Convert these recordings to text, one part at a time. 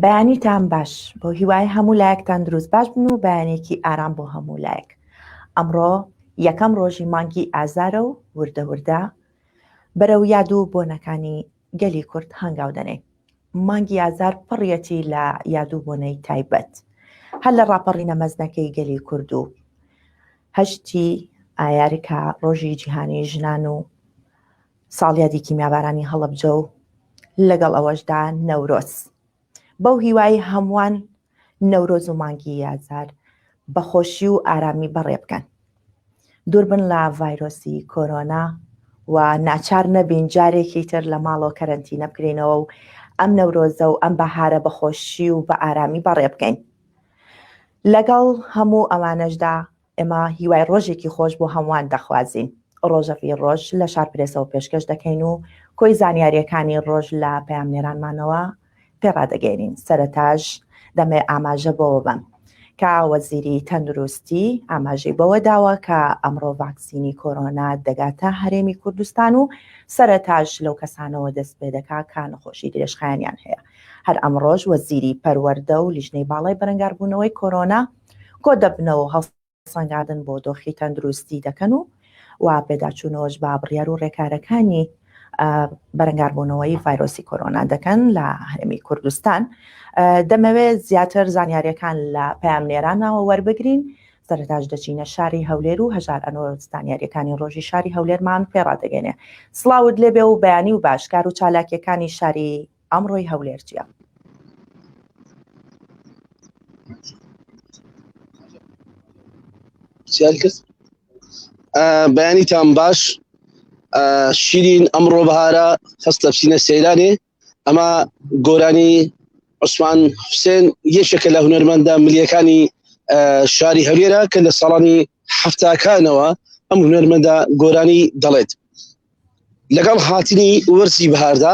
بەیانیتان باش بۆ هیوای هەموو لایەکتان دروست باش بن و بەیانێکی ئارام بۆ هەموو لایەک. ئەمڕۆ یەکەم ڕۆژی مانگی ئازارە و وردە بەرەو یاد و بۆنەکانی گەلی کورد هەنگاو دەنێ. مانگی ئازار پڕیەتی لە یادوبۆنەی تایبەت هەر لە ڕاپەڕینە مەزنەکەی گەلی کورد و هەشتی ئایارکە ڕۆژی جیهانی ژنان و ساڵیادی کیمیابارانی هەڵەبجە و لەگەڵ ئەوەشدا نەورۆز. بەو هیوای هەمووان نەورۆز و مانگی ئازار بەخۆشی و ئارامی بەڕێ بکەن، دوور بن لە ڤایرۆسی کۆرۆنا و ناچار نەبین جارێکی تر لە ماڵەوە کەرەنتینە بکرێنەوە و ئەم نەورۆزە و ئەم بەهارە بەخۆشی و بە ئارامی بەڕێ بکەین. لەگەڵ هەموو ئەمانەشدا ئێمە هیوای ڕۆژێکی خۆش بۆ هەمووان دەخوازین. ڕۆژەفی ڕۆژ لە شارپرێسەوە پێشکەش دەکەین و کۆی زانیاریەکانی ڕۆژ لە پەیامنێرانمانەوە پێڕادەگەێنین. سەرەتاش دەمێ ئاماژە بەوە بم کە وەزیری تەندروستی ئاماژەی بەوە داوە کە ئەمڕۆ ڤاکسینی کۆرۆنا دەگاتە هەرێمی کوردستان و سەرەتاش لەو کەسانەوە دەست پێ دەکا کە نەخۆشی درێژخایەنیان هەیە. هەر ئەمڕۆژ وەزیری پەروەردە و لیژنەی باڵای بەرەنگاربوونەوەی کۆرۆنا کۆ دەبنەوە و هەڵسەنگاندن بۆ دۆخی تەندروستی دەکەن و پێداچوونەوەش با بڕیار و ڕێکارەکانی بەرەنگاربوونەوەی ڤایرۆسی کۆرۆنا دەکەن لە هەرێمی کوردستان. دەمەوێت زیاتر زانیاریەکان لە پەیامنێرانەوە وەربگرین. سەرەتاش دەچینە شاری هەولێر و هەژار ئەنۆ زانیاریەکانی ڕۆژی شاری هەولێرمان پێڕادەگەێنێ. سڵاوت لێبێ و بەیانی و باشکار و چالاکیەکانی شاری ئەمڕۆی هەولێر چییە؟ بەیانیتان باش. شیرین ئەمڕۆ بەهارە خستە بچینە سەیرانێ. ئەمە گۆرانی عوسمان حوسێن یەکێکە لە هونەرمەندە ملیەکانی شاری هەولێرە کە لە ساڵانی هەفتاکانەوە ئەم هونەرمەندە گۆرانی دەڵێت. لەگەڵ هاتنی وەرزی بەهاردا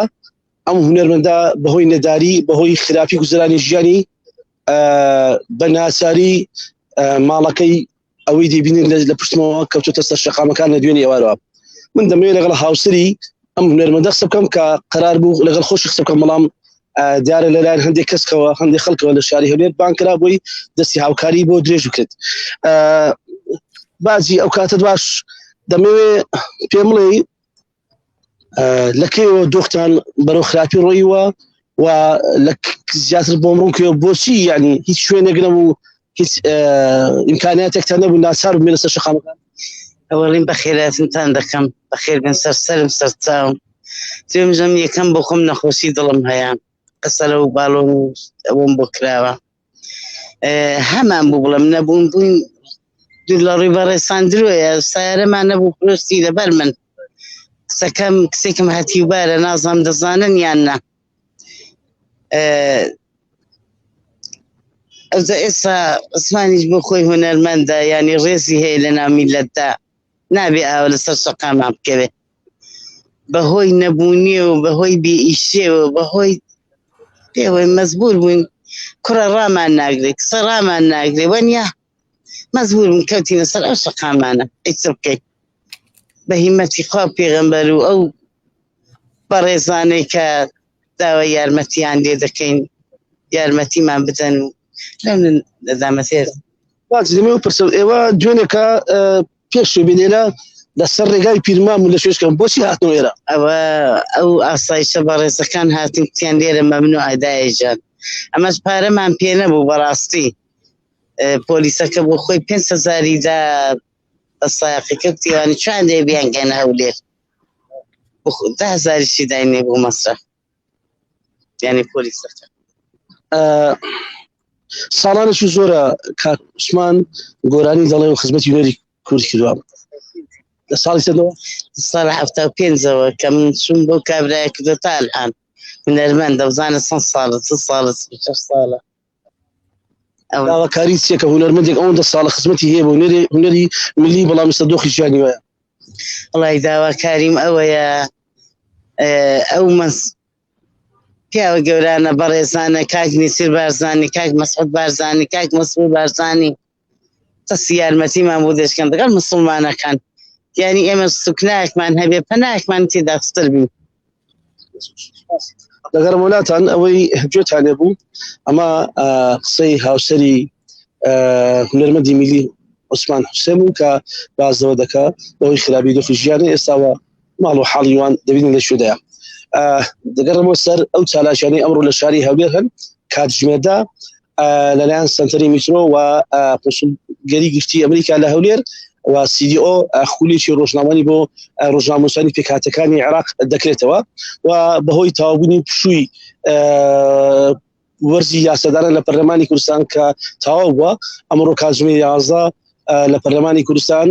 ئەم هونەرمەندە بەهۆی نەداری بەهۆی خراپی گوزەرانی ژیانی بە ناچاری ماڵەکەی ئەوەی دەبینن لە پشتمەوە کەوتۆتە سەر شەقامەکان لە دوێنێ ئێوارەوە. من دەمەوێت لەگەڵ هاوسری ئەم هونەرمەندە قسە بکەم کە قەرار بوو لەگەڵ خۆشی قسە بکەم، بەڵام دیارە لەلایەن هەندێک کەسکەوە هەندێک خەڵکەوە لە شاری هەولێر بانکرا بۆی دەستی هاوکاری بۆ درێژ بکرێت. بازی ئەو کاتە باش دەمەوێت پێم بڵێ لەکەیەوە دۆختان بەرەو خراپی ڕۆیوە و لە زیاتر بۆم ڕوونکەوە بۆچی یعنی هیچ شوێنێکنەم و هیچ ئیمکانیاتێکتان نەبوو ناچار بمێنە سەر شەقامەکان؟ ئەوەڵین بەخێراتتان دەکەم، بەخێر بن سەرسەرم سەرچاوم. دوێمژەم یەکەم بۆ خۆم نەخۆشی دڵم هەیە، قسە لەو باڵۆم ئەوم بۆ کراوە. هەمان بوو بڵم نەبوون بووین دوور لە ڕووی بەڕێسان درۆیە سیارەمان نەبوو پرۆستی لەبەر من. قسەکەم کسێکم هەتیوبارە نازانم دەزانن یان نا. ئەوزە ئێستا عوسمانیش بۆ خۆی هونەرمەندە ینی ڕێزی هەیە لە ناو میلەتدا، نابێ ئاوە لەسەر شەقامان بکەوێ. بەهۆی نەبوونیە و بەهۆی بێئیشێوە بەهۆی پێوەی مەزبوور بووین کوڕە ڕامان ناگرێ کسە ڕامان ناگرێ وەنیا مەزبوور بووین کەوتینە سەر ئەو شەقامانە. ئیچ بکەین بە هیمەتی خوا پێغەمبەر و ئەو بەڕێزانەی کە داوای یارمەتیان لێ دەکەین یارمەتیمان بدەن و لەم دەدامەتێر دەمێ پرسە ئێوە دوێنێکە پێش بینێنە لەسەر ڕێگای پیرمان و لە شوێشکەم بۆچی هاتنەوە ئێرە؟ ئەوە ئەو ئاسایشە بەڕێزەکان هاتین کتیان لێرە مەمنوع ئەدایەجان. ئەمەش پارەمان پێ نەبوو بەڕاستی. پۆلیسەکە بۆ خۆی 5,000 دا سایقیکە کتیوانی چوان دێ بیانگەنە هەولێر 10,000 داینێ بۆ مەسرە یعنی پۆلیسەکە. ساڵانێکی زۆرە کاک عوسمان گۆرانی دەڵێ و خزمەتی هونەری کوردی کردووە. لە ساڵی چەندەوە؟ ساڵ 75ەوە کە من چوون بۆ کابرایە کردو تا ئەلحان هونەرمەندە بزانە چەند ساڵە 6 ساڵە. داواکاری چیەکە هونەرمەندێک ئەوەندە ساڵە خزمەتی هەیە بە هونەری ملی بەڵام ئێستا دۆخی ژیانی وایە؟ وەڵای داواکاریم ئەوەیە ئەو پیاوە گەورانە بەڕێزانە کاک نیسیر بارزانی کاک مەسعود بارزانی کاک مەسعود بارزانی دەستی یارمەتیمان بۆ دەشکەن دەگەڵ موسڵمانەکان یعنی ئێمە سوکنایەکمان هەبێ پەنایەکمان تێدا ستر بین. لەگەڵ وڵاتان ئەوەی گوێتان بوو ئەمە قسەی هاوسەری هونەرمەندی میلی عوسمان حوسێن بوو کە بازەوە دەکا بەهۆی خراپی دۆخی ژیانی ئێستاوە ماڵ و حاڵیوان دەبینن لە شوێدەیە دەگەڕمەوە سەر ئەو چالاشیانەی ئەمڕۆ لە شاری هەولێر هەن کاتژمێردا لەلایەن سنتەری میترۆ و قۆسولگەری گشتی ئەمریکا لە هەولێر و CDO خولێکی ڕۆژنامەی بۆ ڕۆژنامەنووسانی پێکهاتەکانی عێراق دەکرێتەوە و بەهۆی تاوابوونی پشووی وەرزی یاساداران لە پەرلەمانی کوردستان کە تەواو بووە ئەمڕۆ کاتژمێر 11 لە پەرلەمانی کوردستان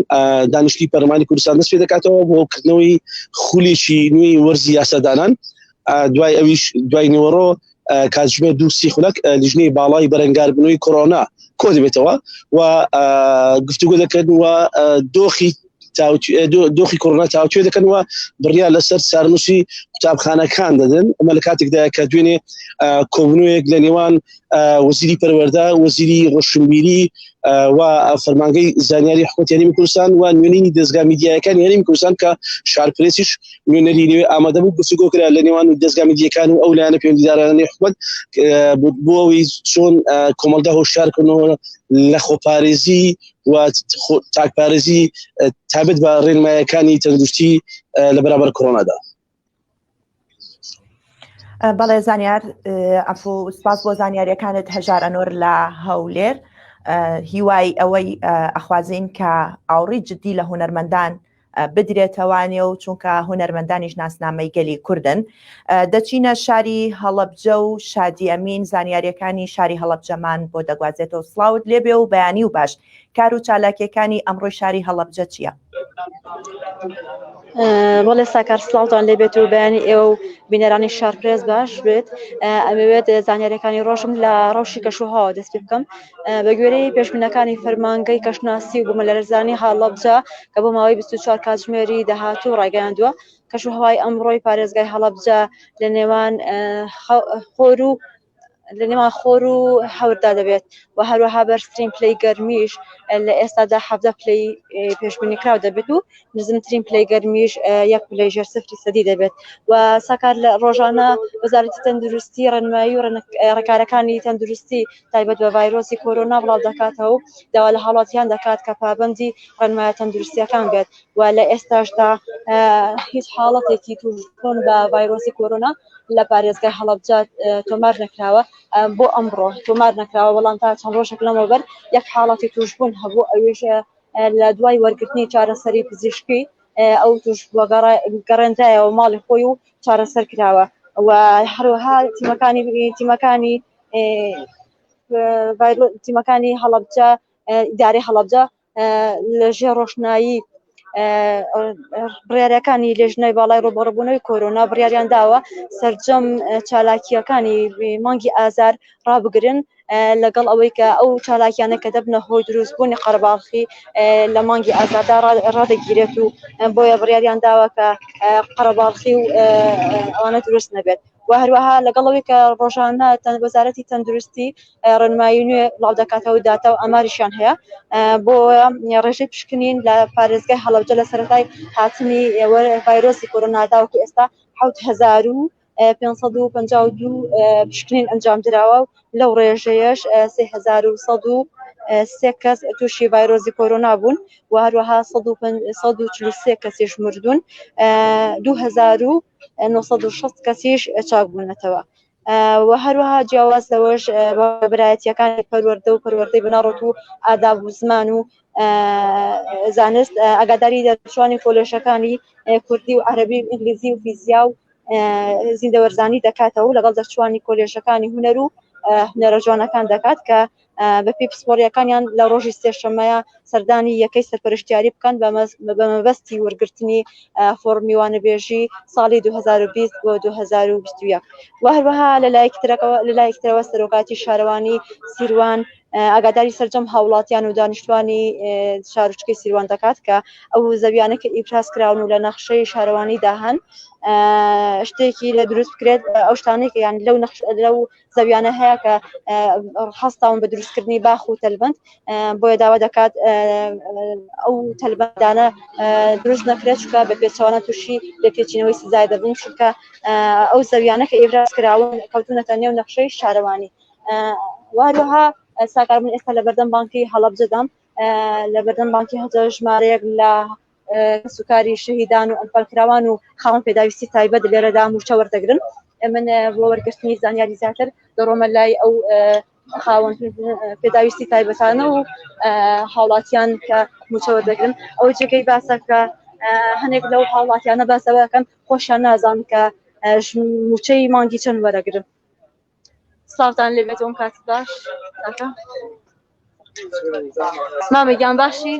دانیشتوی پەرلەمانی کوردستان دەست پێ دەکاتەوە بۆ کردنەوەی خولێکی نوێی وەرزی یاساداران دوای ئەویش دوای نوەڕۆ کاتژمێر 2 خولەک لیژنەی باڵای بەرەنگاربوونەوەی کۆرۆنا کۆ دەبێتەوە و گفتوگۆ دەکەن و دۆخی کۆرۆنا تاوتوێ دەکەن و بڕیار لەسەر سارنووسی قوتابخانەکان دەدەن ئەمە لە کاتێکدا کە دوێنێ کۆبنەوەیەک لە نێوان وەزیری پەروەردە وەزیری ڕۆشنبیری و فەرمانگەی زانیاری حکوومەت یاریمی کوردستان و نوێنینی دەستگا میدیایەکان یاریمی کوردستان کە شارپرێسیش نوێنەری نوێ ئامادە بوو گفتوگۆ کرا لە نێوان دەستگا میدیەکان و ئەو لایەنە پەیوەندیدارانی حکوومەت بۆ ئەوەی چۆن کۆمەڵگا هۆشیارکردنەوە لە خۆپارێزی و تاکپارێزی تابێت بە ڕێنماییەکانی تەندروستی لە بەرامبەر کۆرۆنادا. بەڵێ زانیار ئەفو سپاس بۆ زانیاریەکانت هەژار ئەنۆر لە هەولێر هیوای ئەوەی ئەخوازین کە ئاوڕی جدی لە هونەرمەندان بدرێتەوانێ و چونکە هونەرمەندانیش ناسنامەی گەلی کوردن دەچینە شاری هەڵەبجە و شادی ئەمین زانیاریەکانی شاری هەڵەبجەمان بۆ دەگوازێتەوە سڵاوت لێبێ و بەیانی و باش کار و چالاکیەکانی ئەمڕۆی شاری هەڵەبجە چییە؟ بۆڵێ ساکار سڵاوتان لێبێت و بەیانی ئێوە و بینەرانی شارپرێز باش بێت ئەمەوێت زانیاریەکانی ڕۆژم لە ڕەوشی کەشوهاوە دەست پێ بکەم بە گوێرەی پێشبینەکانی فەرمانگەی کەشناسی و بوومەلەرزانی هەڵەبجە کە بۆ ماوەی 24 کاتژمێری داهاتوو ڕاگەیاندووە کەشوهەوای ئەمڕۆی پارێزگای هەڵەبجە لە نێوان خۆر و هەوردا دەبێت و هەروەها بەرزترین پلەی گەرمیش لە ئێستادا 17 پلەی پێشبینی کراو دەبێت و نزمترین پلەی گەرمیش 1 پلەی ژێر سفری سەدی دەبێت و ساکار لە ڕۆژانە وەزارەتی تەندروستی ڕێنمایی و ڕێکارەکانی تەندروستی تایبەت بە ڤایرۆسی کۆرۆنا بڵاو دەکاتەوە و داوا لە هەڵاتیان دەکات کە پابەندی ڕێنمایە تەندروستیەکان بێت و لە ئێستاشدا هیچ حاڵەتێکی تووشبوون بە ڤایرۆسی کۆرۆنا لە پارێزگای هەڵەبجە تۆمار نەکراوە بۆ ئەمڕۆ تۆمار نەکراوە بەڵام تا چەند ڕۆژێک لەمەوبەر یەک حاڵەتی تووشبوون هەبوو ئەوێش لە دوای وەرگرتنی چارەسەری پزیشکی ئەو تووشبووە گەڕێندایەوە ماڵی خۆی و چارەسەر کراوە و هەروەها تیمەکانی هەڵەبجە ئیدارەی هەڵەبجە لەژێر ڕۆشنایی بڕیارەکانی لێژنەی باڵای ڕۆبەڕبوونەوەی کۆرۆنا بڕیاریان داوە سەرجەم چالاکیەکانی مانگی ئازار ڕابگرن لەگەڵ ئەوەی کە ئەو چالاکیانە کە دەبنە هۆی دروستبوونی قەرەباڵغی لە مانگی ئازاردا ڕادەگیرێت و بۆیە بڕیاریان داوە کە قەرەباڵغی و ئەوانە دروست نەبێت و هەروەها لەگەڵەوەی کە ڕۆژانە وەزارەتی تەندروستی ڕێنمایی نوێ بڵاو دەکاتەوە داتا و ئەماریشیان هەیە بۆ ڕێژەی پشکنین لە پارێزگای هەڵەبجە لە سەرەتای هاتنی ڤایرۆسی کۆرۆنادا و ئێستا 7552 پشکنین ئەنجام دراوە و لەو ڕێژەیەش 3103 کەس تووشی ڤایرۆسی کۆرۆنا بوون و هەروەها 143 کەسیش مردوون 2960 کەسیش چاک بوونەتەوە و هەروەها جیاواز لەوەش بەرایەتیەکانی پەروەردە و پەروەردەی بناڕەت و ئاداب و زمان و زانست ئاگاداری دەرچوانی کۆلێژەکانی کوردی و عەرەبی و ئینگلیزی و فیزیا و زیندەوەرزانی دەکاتەوە و لەگەڵ دەرچوانی کۆلێژەکانی هونەر و هونەرە جوانەکان دەکات کە بەپێی پسپۆڕیەکانیان لە ڕۆژی سێشەممەیە سەردانی یەکەی سەرپەرشتیاری بکەن بە مەبەستی وەرگرتنی فۆرم میوانەبێژی ساڵی 2020 بۆ 2021 و هەروەها لە لایەکترەوە سەرۆکاتی شارەوانی سیروان ئاگاداری سەرجەم هاوڵاتیان و دانیشتوانی شارچکەی سیروان دەکات کە ئەو زەویانە کە ئیفراز کراون و لە نەخشەی شارەوانی داهەن شتێکی لە دروست بکرێت ئەو شتانەی کە یان لەو زەویانە هەیە کە هەستاون بە دروستکردنی باخ و تەلبەند بۆیە داوا دەکات ئەو تەلبەندانە دروست نەکرێت چکە بە پێچەوانە تووشی لە پێچینەوەی سزای دەبن چونکە ئەو زەویانە کە ئیفراز کراون کەوتونەتە نێو نەخشەی شارەوانی واروها ساکار من ئێستا لە بەردەم بانکی هەڵەبجەدەم لە بەردەم بانکی هەڵەبجە ژمارەیەک لە سوکاری شەهیدان و ئەنفالکراوان و خاوەن پێداویستی تایبەت لێرەدا موچە وەردەگرن من بۆ وەرگرتنی زانیاری زیاتر دەڕۆمە لای ئەو خاوەن پێداویستی تایبەتانە و هاوڵاتیان کە موچە وەردەگرن ئەو جێگەی باسە کە هەنێک لەو هاوڵاتیانە باسەوەکەن خۆشیان نازان کە موچەی مانگی چەند وەرەگرن. سڵاوتان لێبێت ئەوم کات باش مامەگیان باشی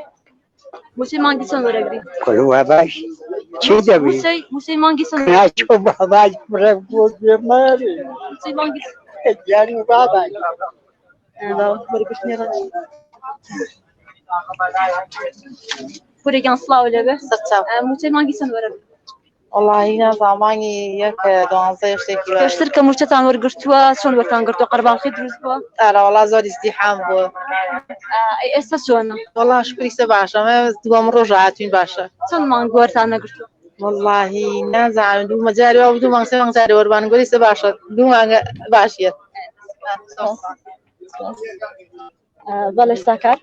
موچەی مانگی چەند وەرەگری کلوا باش چی دەبی موچەی مانگی چەند ناچۆ بەڵای کوڕە بۆ بێماری موچەی مانگی گیانی بابای وەرگرتنی ڕەش پورێکیان سڵاو لێبێ موچەی مانگی چەند وەرەگری والله نازانمانی یەک دوانزە شتێکی پێشتر کە موچەتان وەرگرتووە چۆن وەرتان گرتووە قەرباڵغی دروست بووە ئارە وڵا زۆر ئیزدیحام بووە ئێستا چۆنە وڵا شکریسە باشە ئەمە دووەم ڕۆژ هاتوین باشە چەند مانگ وەرتان نەگرتووە واللهی نازانم دوو مەجاری و دوو مانگ سێ مانگ جارێ وەربان گۆریسە باشە دوو مانگە باشیە بەڵێ ساکار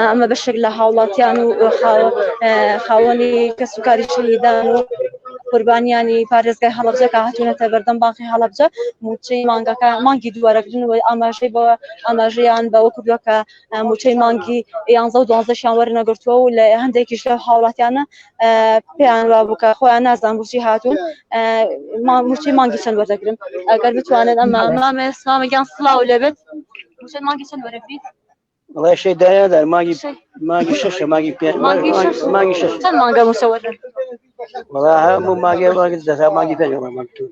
ئەمە بەشێک لە هاوڵاتیان و خاوەنی کەس و کاری شەهیدان و قوربانیانی پارێزگای هەڵەبجە کە هاتوونەتە بەردەم بانکی هەڵەبجە موچەی مانگەکە مانگی دووەرەگرن و ئاماژەی بەوە ئاماژەیان بەوە کردووە کە موچەی مانگی 11 و 12شیان وەرنەگرتووە و لە هەندێکیش لە هاوڵاتیانە پێیان وا بوو کە خۆیان نازان بۆچی هاتوون موچەی مانگی چەند وەردەگرن ئەگەر بتوانێت ئەمە مامەگیان سڵاو لێبێت موچەی مانگی چەند وەرەگریت والله شيء داير ماجي شش ماجي شش چەند مانگە موچە وەرگرن والله هم ماجي زها ماجي ثاني والله مكتوب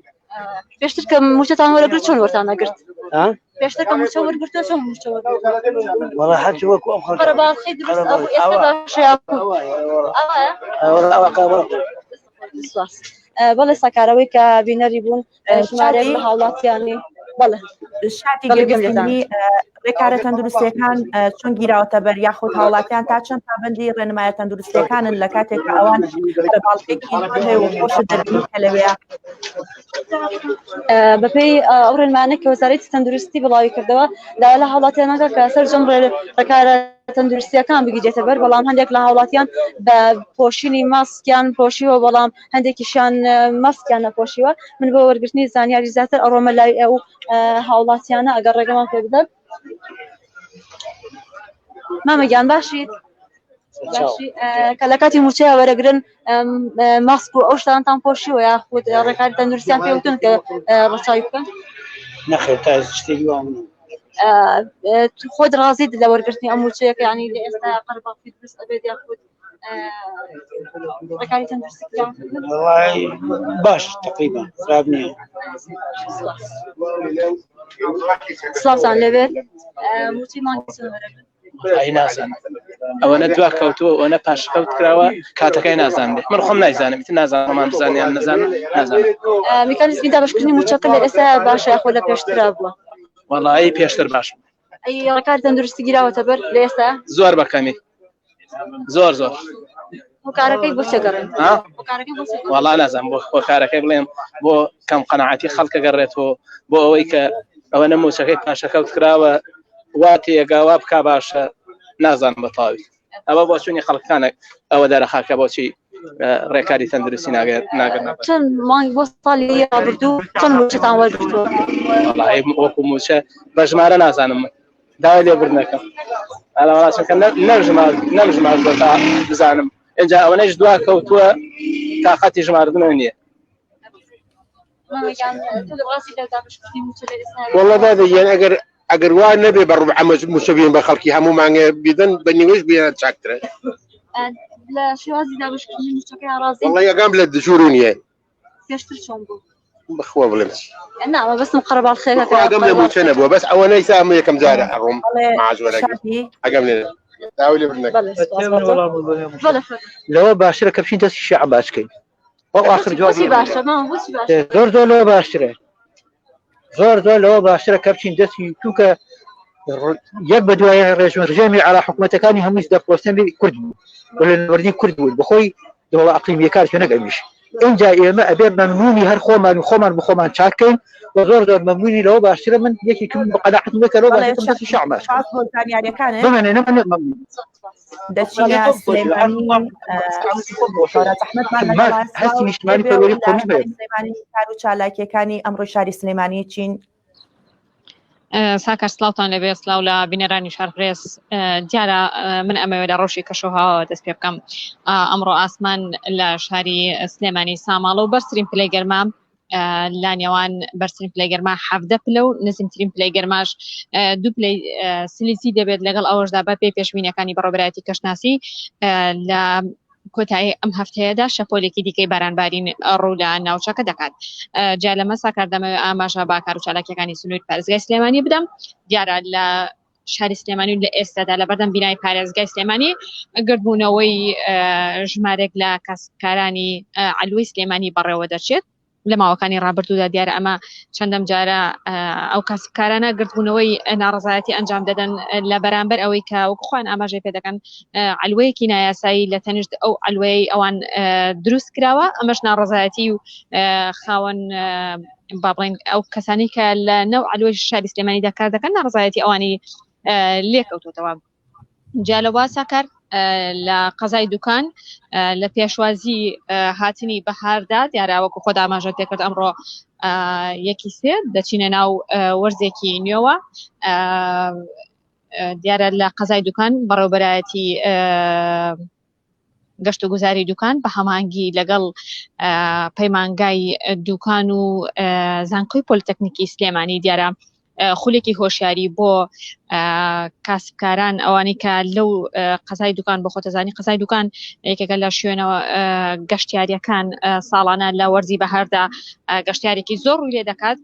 پێشتر کە موچەتان وەرەگرت چۆن وەرتان نەگرت ها پێشتر کە موچە وەرگرتووە چۆن موچە وەرگرت والله حتى وكو أخر قەرەباڵغی دروست ئەبوو ئێستا باشەیە بەڵێ سەکارەوەی کە بینەری بوون ژمارەیەک لە هاوڵاتیانی بەڵێ شاتی گەگەستنی ڕێکارە تەندروستیەکان چۆن گیراوەتە بەر یاخود هاوڵاتیان تا چەند پابەندی ڕێنمایە تەندروستیەکانن لە کاتێک کە ئەوان باڵغێکی هەیە و خۆشە دەربینی کە لەوەیە بەپێی ئەو ڕێنمانە کە وەزارەتی تەندروستی بڵاوی کردەوە دا لە هاوڵاتیانەکە کە سەرجەم ڕێکارە تەندروستیەکان بگیرێتە بەر بەڵام هەندێک لە هاوڵاتیان بە پۆشینی ماسکیان پۆشیوە بەڵام هەندێکیشان ماسکیان نەپۆشیوە من بۆ وەرگرتنی زانیاری زیاتر ئەڕۆمە لای ئەو هاوڵاتیانە ئەگەر ڕێگەمان پێ بدەن مامەگیان باشیت کە لە کاتی موچەیە وەرەگرن ماسک و ئەو شتانتان پۆشیوە یاخود ڕێکاری تەندروستیان پێوتون کە ڕەچاوی بکەن نخير تاز تشتري يوم خۆت ڕازیت لە وەرگرتنی ئەم موچەیەکە ینی لە ئێستا قەرەباڵغی دروست ئەبێت یاخود ڕێکاری تەندروستیان والله باش تقريبا صعبني سڵاوتان لەبێت موچەی مانگی چەند وەرەگرن ئەی نازانم ئەوەنە دوا کەوتووە ئەوەنە پاشکەوت کراوە کاتەکەی نازانێ من خۆم نایزانم ئیتر نازانمان بزانیان نەزانم میکانیزمی دابشکردنی موچەکە لە ئێستا باشە یاخۆ لە پێشترا بووە وەڵایی پێشتر باش ئەی ڕێکاری تەندروستی گیراوەتە بەر لە ئێستا زۆر بەکەمی زۆر هۆکارەکەی بۆ چێگەڕێن وەڵا نازانم بۆ هۆکارەکەی بڵێم بۆ کەم قەنەعەتی خەڵکە گەڕێتەوە بۆ ئەوەی کە ئەوەنە موچەکەی پاشەکەوت کراوە وا تێگاوا بکا باشە نازانم بەتاوی ئەوە بۆ چوونی خەڵکانێک ئەوە دەرەخاکە بۆچی ڕێکاری تەندروستی ناگەن چەند مانگ بۆ ساڵی ڕابردوو چەند موچەتان وەرگرتووە وەڵای وەکو موچە بە ژمارە نازانم داوای لێبوردنەکەم ئەڵا چونکە نەمژمار تا بزانم اینجا ئەوەنەش دوا کەوتووە تاقەتی ژماردنەوە نییە والله هذا يعني اگر وان نبي بربع مسويين بخلقي همو معنى بيدن بنيوش بينا تشاكتره لا شوازي دابشكردنی موچەکەی ڕازی والله يا قام بلد شورونيه پێشتر چۆن بوو بخوا بڵێم نعم بس مقربة الخير ئەگەم لە موچە نەبووە بەس ئەوە نەیسا ئەمە یەکەم جارە هەڕۆم معزوەرە شادی ئەگەم لێ داوای لێ بردنەکە بله لەوە باشترە کە بچین دەستی شیعە باشکەین ئەو آخر جواب بوشي باشا ما بوشي باشا زۆر لەوە باشترە زۆر لەوە باشترە کە بچین دەستی چونکە یەک بە دوای ڕێژەمی عێراق حکوومەتەکانی هەمووی دەپرۆسێنی کورد بوو ولا نوردی کورد بوون بخۆی دەوڵە ئەقلیمیەکان نەگەمیش اینجا ئێمە ئەبێ مەمنونی هەر خۆمان بخۆمان چاکەین و زۆر مەمنونی لەوە باشترە من یەکێکم بەقەناعەت وەکەرەوە باشترە شعماش بمێنێ دەچینە سلێمانی هەستی نیشتمانی پەروەری قومی سلێمانی کار و چالاکیەکانی ئەمڕۆ شاری سلێمانی چین ساکار سلااوان لەبێ سلااو لە بینەرانی شارپرس دیارە من ئەمەوێ لە ڕۆژی کەشەوەها دەست پێ بکەم ئەمڕۆ ئاسمان لە شاری سلێمانی ساماڵە و بەرزترین پلەی گەرمام لا نێوان بەرزترین پلەی گەرما 17 پلە و نزمترین پلەی گەرماش 2 پلەی سلیسی دەبێت لەگەڵ ئەوەشدا بە پێی پێشبینیەکانی بەڕێوەبەرایەتی کەشناسی لە کۆتایی ئەم هەفتەیەدا شەپۆلێکی دیکەی بارانبارین ڕوو لە ناوچەکە دەکات جا لەمە ساکار دەمەوێت ئاماژە با کار و چالاکیەکانی سنووری پارێزگای سلێمانی بدەم دیارە لە شاری سلێمانی و لە ئێستادا لە بەردەم بینای پارێزگای سلێمانی گردبوونەوەی ژمارێک لە کەسبکارانی علووی سلێمانی بەڕێوە دەچێت لە ماوەکانی ڕابردوودا دیارە ئەمە چەندەم جارە ئەو کەسبکارانە گردبوونەوەی ناڕزایەتی ئەنجام دەدەن لە بەرامبەر ئەوەی کە وەکخۆیان ئاماژەی پێ دەکەن علوەیەکی نایاسایی لە تەنیشت ئەو علوەیە ئەوان دروست کراوە ئەمەش ناڕزایەتی و خاوەن با بڵێن ئەو کەسانی کە لە نەو علوەی شاری سلێمانیدا کار دەکەن ناڕزایەتی ئەوانی لێکەوتوتەوە جا لە واساکار لە قەزای دوکان لە پێشوازی هاتنی بەهاردا دیارە وەکو خۆدا ئاماژە تێکرد ئەمڕۆ یەکی سێ دەچینە ناو وەرزێکی نوێوە دیارە لە قەزای دوکان بەڕێوەبەرایەتی گەشت و گوزاری دوکان بە هەمانگی لەگەڵ پەیمانگای دوکان و زانکۆی پۆلیتەکنیکی سلێمانی دیارە خولێکی هۆشیاری بۆ کاسبکاران ئەوانی کە لەو قەزای دوکان بۆ خۆتەزانی قەزای دوکان یەکێکە لە شوێنەوە گەشتیاریەکان ساڵانە لە وەرزی بەهاردا گەشتیارێکی زۆر ڕووی لێ دەکات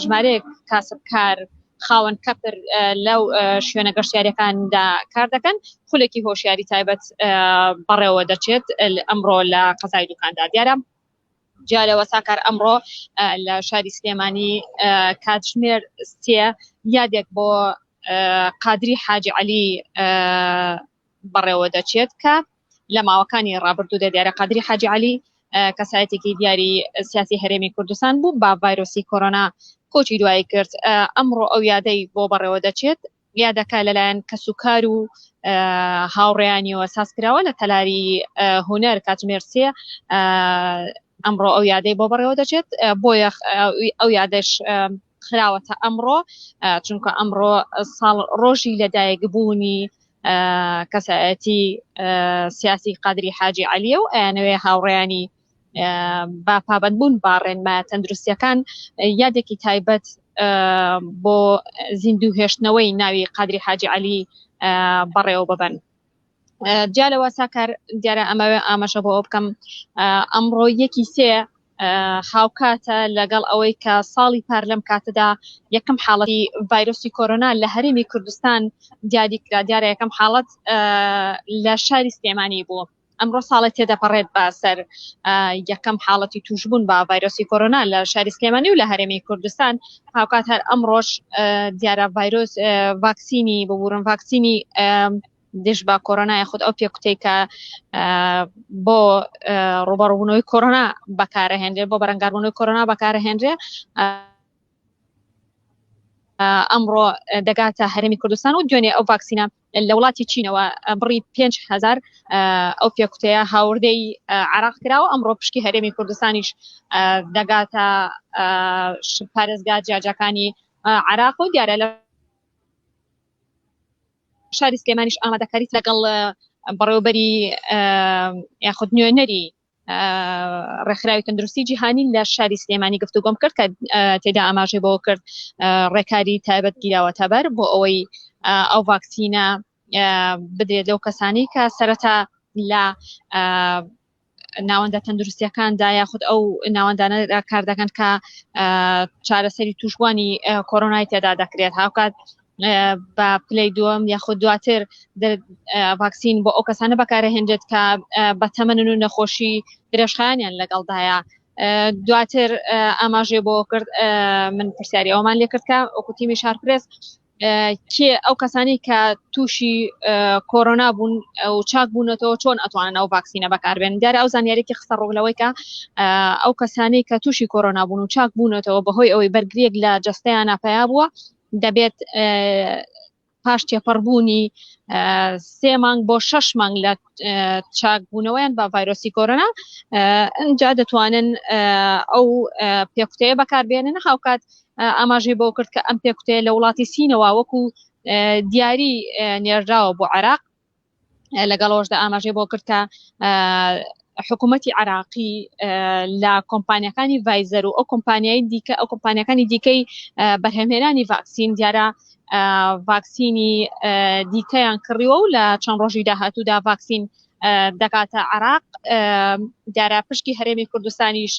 ژمارەیەک کاسبکار خاوەن کەپر لەو شوێنە گەشتیاریەکاندا کار دەکەن خولێکی هۆشیاری تایبەت بەڕێوە دەچێت ئەمڕۆ لە قەزای دوکاندا دیارە جالەوە ساکار ئەمڕۆ لە شاری سلێمانی کاتژمێر سێ یادێک بۆ قادری حاجی عەلی بەڕێوە دەچێت کە لە ماوەکانی ڕابردوودا دیارە قادری حاجی عەلی کەسایەتێکی دیاری سیاسی هەرێمی کوردستان بوو با ڤایرۆسی کۆرۆنا کۆچی دوایی کرد ئەمڕۆ ئەو یادەی بۆ بەڕێوە دەچێت یادەکە لەلایەن کەسوکار و هاوڕێیانیەوە ساز کراوە لە تەلاری هونەر کاتژمێر سێ ئەمڕۆ ئەو یادەی بۆ بەڕێوە دەچێت بۆیە ئەو یادەش خراوەتە ئەمڕۆ چونکە ئەمڕۆ ساڵ ڕۆژی لەدایکبوونی کەسایەتی سیاسی قادری حاجی عەلیە و ئەیانەوێ هاوڕێیانی با پابەندبوون باڕێنمە تەندروستیەکان یادێکی تایبەت بۆ زیندوو هێشتنەوەی ناوی قادری حاجی عەلی بەڕێوە ببەن جالەوە ساکار دیارە ئەمەوێ ئاماژە بۆ ئەو بکەم ئەمڕۆ یەکی سێ هاوکاتە لەگەڵ ئەوەی کە ساڵی پار لەم کاتەدا یەکەم حاڵەتی ڤایرۆسی کۆرۆنا لە هەرێمی کوردستان دیاری کرا دیارە یەکەم حاڵەت لە شاری سلێمانی بوو ئەمڕۆ ساڵی تێدەپەڕێت بە سەر یەکەم حاڵەتی توشبوون بە ڤایرۆسی کۆرۆنا لە شاری سلێمانی و لە هەرێمی کوردستان هاوکات هەر ئەمڕۆژ دیارە ڤایرۆس ڤاکسینی ببوورن ڤاکسینی دش با کۆرۆنای خود ئەو پێکوتەی کە بۆ ڕوبەڕووبوونەوەی کۆرۆنا بەکارەهێنرێ بۆ بەرەنگاربوونەوەی کۆرۆنا بەکارەهێنرێ ئەمڕۆ دەگاتە هەرێمی کوردستان و دوێنێ ئەو ڤاکسینە لە وڵاتی چینەوە بڕی 5,000 ئەو پێکوتەیە هاوردەی عێراق کراوە ئەمڕۆ پشکی هەرێمی کوردستانیش دەگاتە پارێزگا جیاجەکانی عێراق و دیارە لە شاری سلێمانیش ئامادەکاریت لەگەڵ بەڕێوەبەری یاخود نوێنەری ڕێکخراوی تەندروستی جیهانی لە شاری سلێمانی گفتوگۆم کرد کە تێدا ئاماژەی بۆ کرد ڕێکاری تایبەت گیراوەتە بەر بۆ ئەوەی ئەو ڤاکسینە بدرێت لەو کەسانی کە سەرەتا لە ناوەندە تەندروستیەکاندا یاخود ئەو ناوەندانە کار دەکەن کە چارەسەری توشبوانی کۆرۆنای تێدا دەکرێت هاوکات بە پلەی دووەم یاخود دواتر ڤاکسین بۆ ئەو کەسانە بەکارهێنرێت کە بە تەمەن و نەخۆشی درێژخایانیان لەگەڵدایە دواتر ئاماژێ بۆ کرد من پرسیاری ئەومان لێ کرد کە ئۆکوتیمی شارپرس کێ ئەو کەسانی کە تووشی کۆرۆنا بوون و چاک بوونەتەوە چۆن ئەتوانن ئەو ڤاکسینە بەکاربێن دیارە ئەو زانیارێکی خستە ڕۆگلەوەی کە ئەو کەسانی کە تووشی کۆرۆنا بوون و چاک بوونەتەوە بەهۆی ئەوەی بەرگریەک لە جەستەیان ناپەیا بووە دەبێت پاش تێپەڕبوونی 3 مانگ بۆ 6 مانگ لە چاکبوونەوەیان بە ڤایرۆسی کۆرۆنا ئەنجا دەتوانن ئەو پێکوتەیە بەکاربێنن هاوکات ئاماژەی بۆ کرد کە ئەم پێکوتەیە لە وڵاتی سینەوە وەکو دیاری نێردراوە بۆ عێراق لەگەڵەوەشدا ئاماژەی بۆ کرد کە حکوومەتی عراقی لە کۆمپانیەکانی ڤایزەر و ئەو کۆمپانیەکانی دیکەی بەرهەمهێنانی ڤاکسین دیارە ڤاکسینی دیکەیان کڕیوە و لە چەند ڕۆژی داهاتوودا ڤاکسین دەکاتە عراق دیارە پشکی هەرێمی کوردستانیش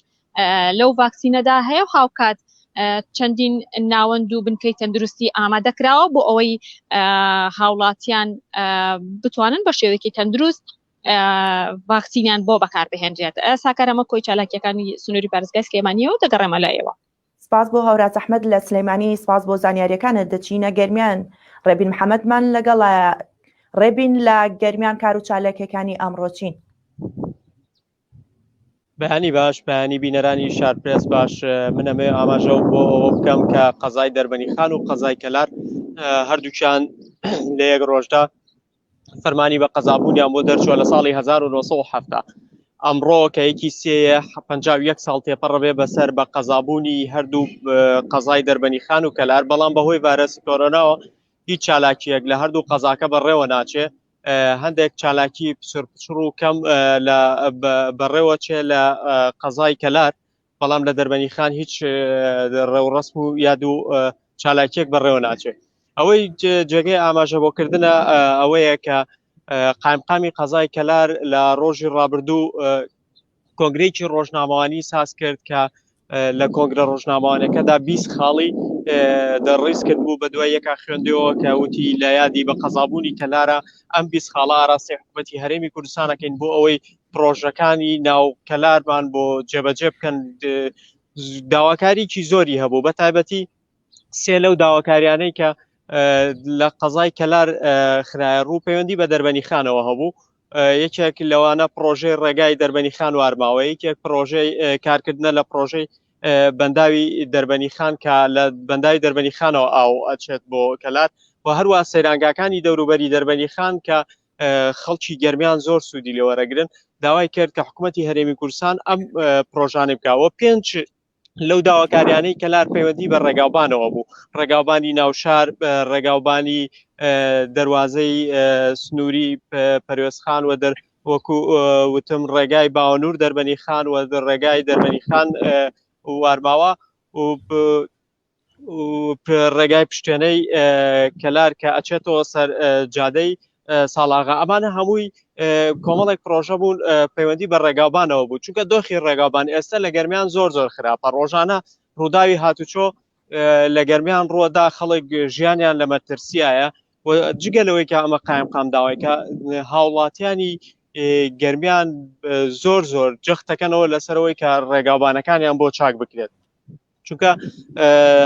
لەو ڤاکسینەدا هەیە و هاوکات چەندین ناوەند و بنکەی تەندروستی ئامادەکراوە بۆ ئەوەی هاوڵاتیان بتوانن بە شێوەیەکی تەندروست ڤاکسینیان بۆ بەکاربهێنرێت ساکارەمە کۆی چالاکیەکانی سنووری پارێزگای سلێمانیەوە دەگەڕێمە لایەوە سپاس بۆ هەوراز ئەحمەد لە سلێمانی سپاس بۆ زانیاریەکانت دەچینە گەرمیان ڕێبین محەممەدمان لەگەڵە ڕێبین لە گەرمیان کار و چالاکیەکانی ئەمڕۆچین بەهانی باش بەهانی بینەرانی شارپرس باش منەمێ ئاماژە بۆ ئەوە بکەم کە قەزای دەربەنی خان و قەزای کەلار هەردووچیان لە یەک ڕۆژدا فەرمانی بە قەزابوونیان بۆ دەرچووە لە ساڵی 1970 ئەمڕۆ کە یەکی 51 ساڵ تێپەڕەبێ بەسەر بە قەزابوونی هەردوو قەزای دەربەنی خان و کەلار بەڵام بەهۆی ڤایرۆسی کۆرۆناوە هیچ چالاکیەک لە هەردوو قەزاکە بەڕێوە ناچێ هەندێک چالاکی پچڕ و کەم بەڕێوە چێ لە قەزای کەلار بەڵام لە دەربەنی خان هیچ ڕێوڕسم و یاد و چالاکیەک بەڕێوە ناچێت ئەوەی جێگەی ئاماژە بۆکردنە ئەوەیە کە قایمقامی قەزای کەلار لە ڕۆژی ڕابردوو کۆنگرێکی ڕۆژنامەوانی ساز کرد کە لە کۆنگرە ڕۆژنامەوانەکەدا 20 خاڵی دەڕیز کرد بوو بە دوای یەکا خوێندەوە کە وتی لە یادی بە قەزابوونی کەلارە ئەم 20 خاڵە ئاراستی حکوومەتی هەرێمی کوردستانەکەین بۆ ئەوەی پرۆژەکانی ناو کەلارمان بۆ جێبەجێ بکەن داواکاریکی زۆری هەبوو بە تایبەتی سێ لەو داواکاریانەی کە لە قەزای کەلار خرایە ڕوو پەیوەندی بە دەربەنی خانەوە هەبوو یەکێک لەوانە پرۆژەی ڕێگای دەربەنی خان وارماوە یەکێک پرۆژەی کارکردنە لە پرۆژەی بەنداوی دەربەنی خان کە لە بەنداوی دەربەنی خانەوە ئاو ئەچێت بۆ کەلار و هەروە سەیرانگاکانی دەوروبەری دەربەنی خان کە خەڵکی گەرمیان زۆر سوودی لێوەرەگرن داوای کرد کە حکوومەتی هەرێمی کوردستان ئەم پرۆژانەی بکەوە 5 لەو داواکاریانەی کەلار پەیوەندی بە ڕێگاوبانەوە بوو ڕێگاوبانی ناوشار ڕێگاوبانی دەواازەی سنووری پەروێزخان و وەکو وتم ڕێگای باوەنور دەربەنی خان و ڕێگای دەربەنی خان وارماوە و ڕێگای پشتێنەی کەلار کە ئەچێتەوە سەر جادەی ساڵاغا ئەمانە هەمووی کۆمەڵێک پرۆژە بوون پەیوەندی بە ڕێگاوبانەوە بوو چونکە دۆخی ڕێگاوبان ئێستا لە گەرمیان زۆر خراپە ڕۆژانە ڕووداوی هاتوچۆ لە گەرمیان ڕووەدا خەڵک ژیانیان لە مەترسیایە و جگەلەوەی کە ئەمە قایمقام داوایکە هاوڵاتیانی گەرمیان زۆر جەختەکەنەوە لەسەرەوەی کە ڕێگاوبانەکانیان بۆ چاک بکرێت چونکە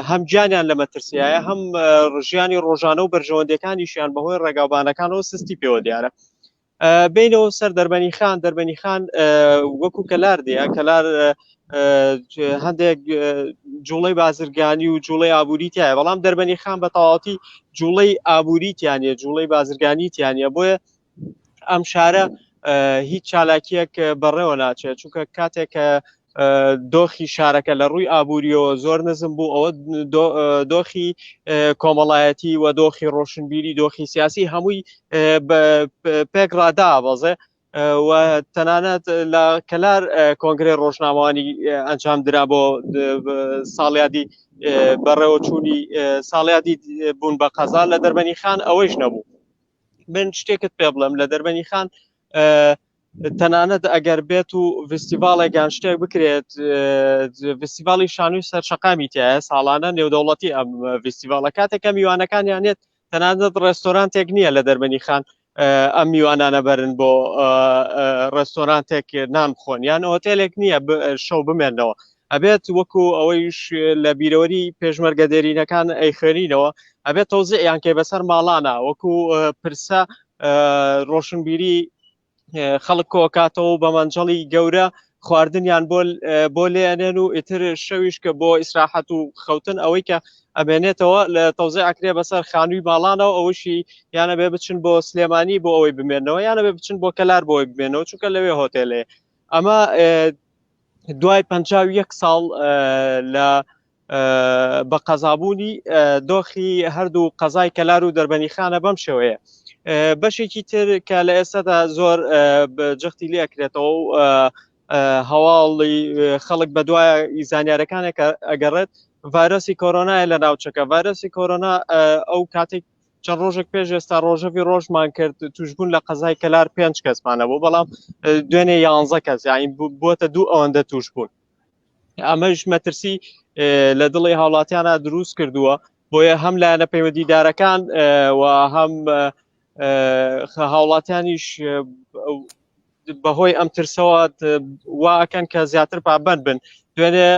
هەم گیانیان لە مەترسیایە هەم ژیانی ڕۆژانە و بەرژەوەندەکانیشیان بەهۆی ڕێگاوبانەکانەوە سستی پێوە دیارە بینەوە سەر دەربەنی خان وەکو کەلار دێ کەلار هەندێک جوڵەی بازرگانی و جوڵەی ئابووریتیایە بەڵام دەربەنی خان بە تەواوەتی جوڵەی ئابووریتیانە جوڵەی بازرگانیتیانە بۆیە ئەم شارە هیچ چالاکیەک بەڕێوە ناچێت چونکە کاتێک کە دۆخی شارەکە لە ڕووی ئابوووریەوە زۆر نزم بوو ئەوە دۆخی کۆمەڵایەتی و دۆخی ڕۆشنبیری دۆخی سیاسی هەمووی پێک ڕادابەزێ و تەنانەت لە کەلار کۆنگرێ ڕۆژنامەوانی ئەنجام درا بۆ ساڵیادی بەڕێوە چوونی ساڵیادی بوون بە قەزا لە دەربەنی خان ئەوەیش نەبوو من شتێکت پێ بڵێم لە دەربەنی خان تەنانەت ئەگەر بێت و فستیڤالێکیان شتێک بکرێت فستیڤالی شانووی سەرشەقامی تایە ساڵانە نێودەوڵەتی ئەم فستیڤالە کاتێکە میوانەکانیانێت تەنانەت ڕێستۆرانتێک نییە لە دەربەنی خان ئەم میوانانە بەرن بۆ ڕێستۆرانتێک نان بخۆن یان ئۆتێلێک نییە شەو بمێنەوە ئەبێت وەکو ئەوەیش لە بیرەوەری پێشمەرگە دێرینەکان ئەی خوێنینەوە ئەبێت تەوزیعیان کەی بەسەر ماڵانە وەکو پرسە ڕۆشنبیری خەڵک کۆکاتەوە و بە مەنجەڵی گەورە خواردنیان بۆ لێنێن و ئیتر شەویش کە بۆ ئیسراحەت و خەوتن ئەوەی کە ئەبێنێتەوە لە تەوزیعکرێ بەسەر خانووی ماڵانەوە ئەوشی یانە بێ بچن بۆ سلێمانی بۆ ئەوەی بمێنەوە یانە بێ بچن بۆ کەلار بۆی بمێنەوە چونکە لەوێ هۆتێلێ ئەمە دوای 51 ساڵ لە بە قەزابوونی دۆخی هەردوو قەزای کەلار و دەربەنی خانە بەم شێوەیە بەشێکی تر کە لە ئێستادا زۆر جەختی لێکرێتەوە و هەواڵی خەڵک بە دوایە زانیارەکانێک ئەگەڕێت ڤایرۆسی کۆرۆنایە لە ناوچەکە ڤایرۆسی کۆرۆنا ئەو کاتێک چەند ڕۆژێک پێش ئێستا ڕۆژەوی ڕۆژمان کرد توشبوون لە قەزای کەلار 5 کەسمانە بوو بەڵام دوێنێ 11 کەس یانی بووەتە دوو ئەوەندە توشبوون ئەمەش مەترسی لە دڵی هاوڵاتیانە دروست کردووە بۆیە هەم لایەنە پەیوەندیدارەکان و هەم هاوڵاتیانیش بەهۆی ئەم ترسەوە واکەن کە زیاتر پابند بن دوێنێ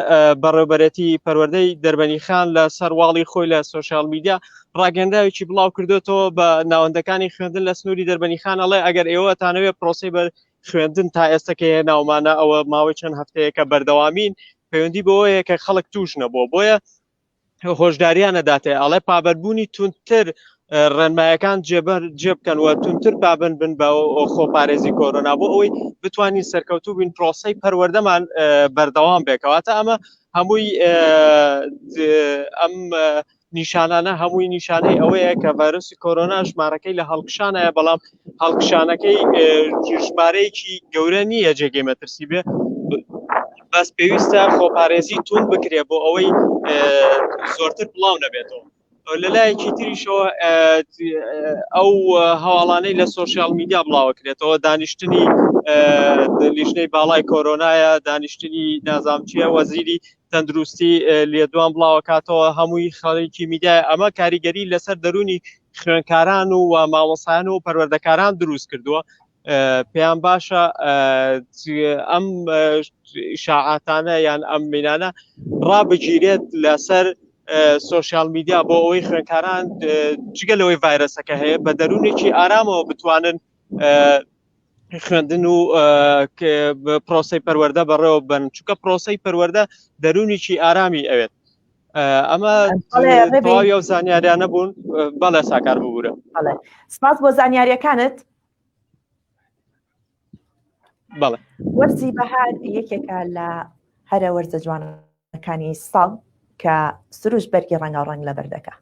بەڕێوەبەرەتی پەروەردەی دەربەنی خان لە سەرواڵی خۆی لە سوشال میدیا ڕاگەنداوێکی بڵاو کردوێتەوە بە ناوەندەکانی خوێندن لە سنووری دەربەنی خان ئەڵێ ئەگەر ئێوە تانەوێت پرۆسی بەر خوێندن تا ئێستاکە هەیە ناومانە ئەوە ماوەی چەند هەفتەیەکە بەردەوامین پەیوەندی بەوەیە کە خەڵک توش نەبووە بۆیە هۆشداریانەداتێ ئەڵێ پابەربوونی تونتر ڕێنمایەکان جێ بکەن و تونتر پابند بن بە خۆپارێزی کۆرۆنا بۆ ئەوەی بتوانین سەرکەوتوو بین پرۆسەی پەروەردەمان بەردەوام بێکەوە تا ئەمە هەمووی ئەم نیشانانە هەمووی نیشانەی ئەوەیە کە ڤایرۆسی کۆرۆنا ژمارەکەی لە هەڵکشانایە بەڵام هەڵکشانەکەی ژمارەیەکی گەورە نییە جێگەی مەترسی بێ بەس پێویستە خۆپارێزی تون بکرێ بۆ ئەوەی زۆرتر بڵاو نەبێتەوە لەلایەکی تریشەوە ئەو هەواڵانەی لە سوشال میدیا بڵاوەکرێتەوە دانیشتنی لیژنەی باڵای کۆرۆنایە دانیشتنی نازام چیە وەزیری تەندروستی لێدوان بڵاوەکاتەوە هەمووی خەڵکی میدیای ئەمە کاریگەری لەسەر دەرونی خوێنکاران و مامۆسایان و پەروەردەکاران دروست کردووە پێیان باشە ئەم شاعاتانە یان ئەم مینانە ڕابگیرێت لەسەر سوشال میدیا بۆ ئەوەی خوێنکاران جگەلەوەی ڤایرۆسەکە هەیە بە دەرونێکی ئارامەوە بتوانن خوێندن و پرۆسەی پەروەردە بەڕێوە بن چونکە پرۆسەی پەروەردە دەرونێکی ئارامی ئەوێت ئەمە تەواوی ئەو زانیاریانە بوون بەڵێ ساکار ببوورە سپاس بۆ زانیاریەکانت بەڵێ وەرزی بەهار یەکێکە لە هەرە وەرزە جوانەکانی ساڵ کە سروش بەرگی ڕەنگاڕەنگ لە بەردەکە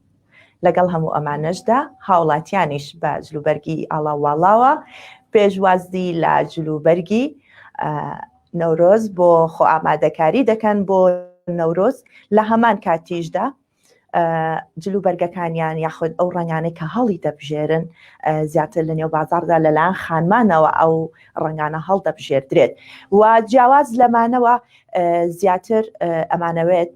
لەگەڵ هەموو ئەمانەشدا هاوڵاتیانیش بە جلوبەرگی ئاڵاواڵاوە پێشوازی لە جلوبەرگی نەورۆز بۆ خۆ ئامادەکاری دەکەن بۆ نەورۆز لە هەمان کاتیشدا جلوبەرگەکانیان یاخود ئەو ڕنگانەی کە هەڵی دەبژێرن زیاتر لە نێو بازاردا لەلایەن خانمانەوە ئەو ڕنگانە هەڵ دەبژێردرێت و جیاواز لەمانەوە زیاتر ئەمانەوێت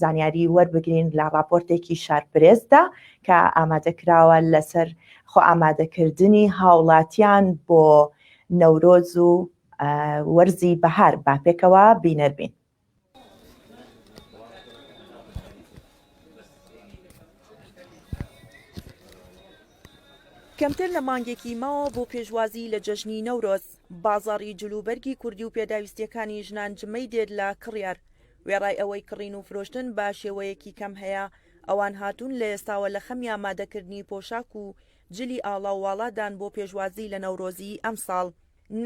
زانیاری وەربگرین لە راپۆرتێکی شارپرێزدا کە ئامادەکراوە لەسەر خۆ ئامادەکردنی هاوڵاتیان بۆ نەورۆز و وەرزی بەهار باپێکەوە بینەربین. کەمتر لە مانگێکی ماوە بۆ پێشوازی لە جەژنی نەورۆز بازاڕی جلوبەرگی کوردی و پێداویستیەکانی ژنانجمەی دێت لە کڕیار وێڕای ئەوەی کڕین و فرۆشتن با شێوەیەکی کەم هەیە ئەوان هاتوون لە ئێستاوە لە خەمی ئامادەکردنی پۆشاک و جلی ئاڵاوواڵادان بۆ پێشوازی لە نەورۆزی ئەم ساڵ.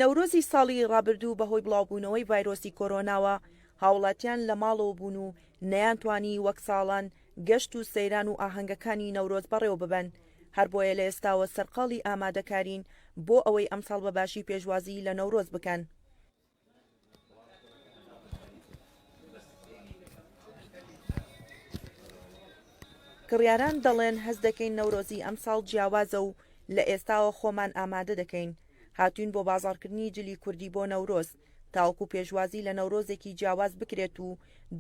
نەورۆزی ساڵی ڕابردوو بەهۆی بڵاوبوونەوەی ڤایرۆسی کۆرۆناوە هاوڵاتیان لە ماڵەوە بوون و نەیانتوانی وەک ساڵان گەشت و سەیران و ئاهەنگەکانی نەورۆز بەڕێوە ببەن هەر بۆیە لە ئێستاوە سەرقاڵی ئامادەکارین بۆ ئەوەی ئەمساڵ بەباشی پێشوازی لە نەورۆز بکەن. کڕیاران دەڵێن هەست دەکەین نەورۆزی ئەمساڵ جیاوازە و لە ئێستاوە خۆمان ئامادە دەکەین هاتوین بۆ بازاڕکردنی جلی کوردی بۆ نەورۆز تاوەکو پێشوازی لە نەورۆزێکی جیاواز بکرێت و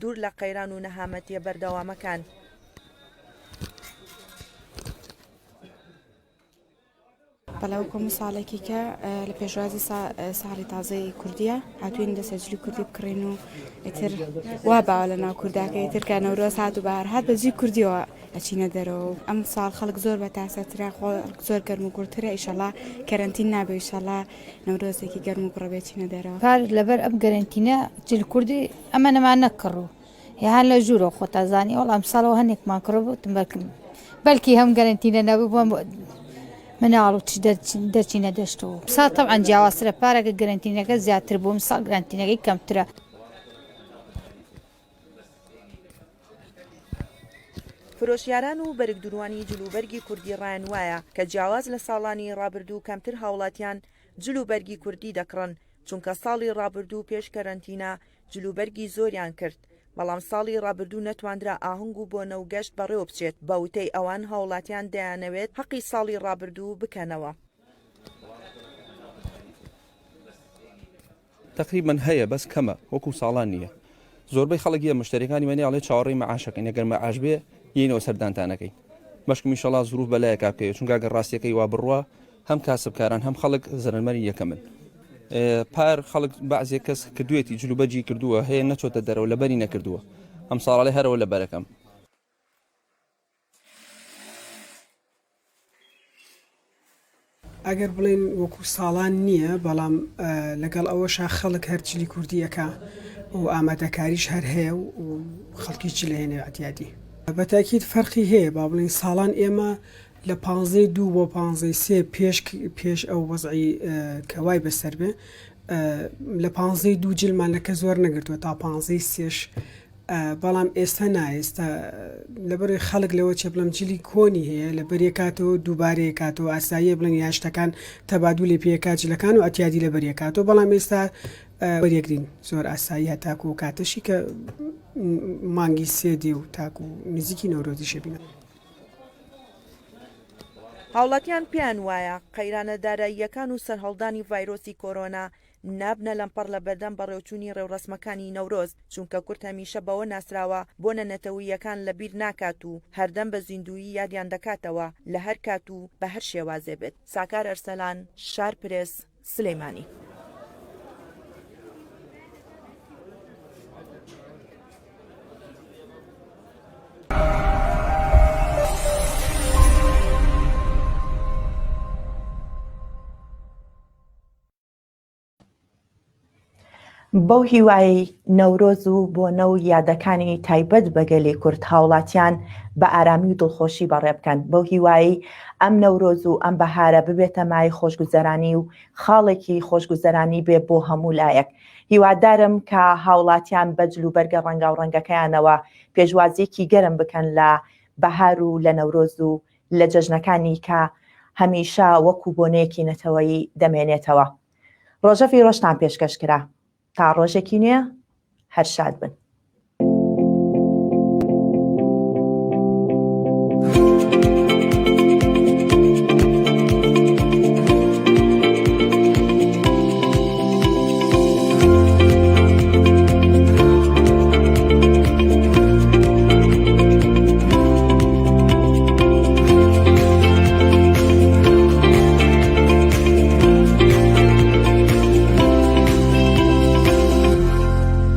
دوور لە قەیران و نەهامەتیە بەردەوامەکان. بەڵاو کۆمە ساڵێکی کە لە پێشوازی ساڵی تازەی کوردیە هاتوین دەسەجلی کوردی بکڕین و ئیتر وا باوە لە ناو کورداکە ئیترکە نەورۆز هات و بەهار هات بەجی کوردیەوە ئەچینە دەرەوە. ئەم ساڵ خەڵک زۆر بە تاسەترا زۆر گەرم و گورترە ئیشەڵا کەرەنتین نابێ ئیشەڵا نەورۆزێکی گەرم و گوڕەبێتینە دەرەوە. کار لەبەر ئەم گەرنتینە جل کوردی ئەمە نەمان نەکڕ و یان لە ژوورە خۆتازانی وەڵام ئەم ساڵەوە هەنێکمان کڕ بوو بەلکی هەم گەرنتینە نەبوو بۆم مناڵ و دەچینە دەشتەوە سا تەبعەن جیاوازترە پارێکە گەرنتینەکە زیاتر بوو ساڵ گەرنتینەکەی کەمترە. فرۆشیاران و بەرگدروانی جلوبەرگی کوردی ڕایان وایە کە جیاواز لە ساڵانی ڕابردوو کەمتر هاوڵاتیان جلوبەرگی کوردی دەکڕن چونکە ساڵی ڕابردوو پێش کەرەنتینە جلوبەرگی زۆریان کرد بەڵام ساڵی ڕابردوو نەتواندرا ئاهەنگ و بۆ نەوگەشت بەڕێوە بچێت بە وتەی ئەوان هاوڵاتیان دەیانەوێت حەقی ساڵی ڕابردوو بکەنەوە. تقریبان هەیە بەس کەمە وەکو ساڵان نییە زۆربەی خەڵکی مشتریەکانی منێڵێ چاوەڕێی مەعاشەکەین ئەگەر مەعاش بێ یینەوە سەردانتانەکەی بەشکمی شەڵا زروف بەلایەکا بکەوێت چونکە گەر ڕاستیەکەی وا بڕوە هەم کاسبکاران هەم خەڵک زەرمەری یەکەمن پار خەڵک بەعزێک کەس کردوێتی جلوبەرجی کردووە هەیە نەچۆتە دەرەوە لەبەری نەکردووە ئەم ساڵی هەرەوە لە بەرەکەم. ئەگەر بڵێن وەکو ساڵان نییە بەڵام لەگەڵ ئەوەشا خەڵک هەرچلی کوردیەکە و ئامادەکاریش هەر هەیە و خەڵکیی لە هێنێ ئەتیادی بەتاکیید فەرقی هەیە با بڵێن ساڵان ئێمە لە 15 بۆ 15 پێش ئەو وەزعی کەوای بەسەر بێ لە 15 جلمان لەکە زۆر نەگرتووە تا 15 بەڵام ئێستا نایستا لەبەر خەڵک لەوە چێ بڵم جلی کۆنی هەیە لە بەریەکاتەوە دووبارەیەکاتەوە ئاساییە بڵێن یاشتەکان تەبادوو لێ پێکاجلەکان و ئەتیادی لە بەریەکاتەوە بەڵام ئێستا بەریەکرین زۆر ئاسایی هەتاکو و کاتەشی کە مانگی سێدی و تاکو و نزیکی نەورۆزی شەبینە. هاوڵاتیان پێیان وایە قەیرانە داراییەکان و سەرهەڵدانی ڤایرۆسی کۆرۆنا نابنە لەمپەڕ لە بەردەم بەڕێوچوونی ڕێوڕەسمەکانی نەورۆز چونکە کورت هەمیشە بەوە ناسراوە بۆ نەنەتەوەیەکان لەبیر ناکات و هەردەم بە زیندویی یادیان دەکاتەوە لە هەر کات و بە هەر شێوازێ بێت. ساکار ئەرسەلان، شار پرێس، سلەیمانی. بەو هیوای نەورۆز و بۆ نەو یادەکانی تایبەت بەگەلی کورد هاوڵاتیان بە ئارامی و دڵخۆشی بەڕێ بکەن بەو هیوایی ئەم نەورۆز و ئەم بەهارە ببێتە مای خۆشگوزەرانی و خاڵێکی خۆشگوزەرانی بێ بۆ هەموو لایەک. هیوادارم کە هاوڵاتیان بە جلوبەرگە ڕەنگا و ڕەنگەکەیانەوە پێشوازیەکی گەرم بکەن لە بەهار و لە نەورۆز و لە جەژنەکانی کە هەمیشە وەکو بۆنەیەکی نەتەوەیی دەمێنێتەوە. ڕۆژە فیرۆشتان پێشکەشکرا تا ڕۆژێکی نوێ هەر شاد بن.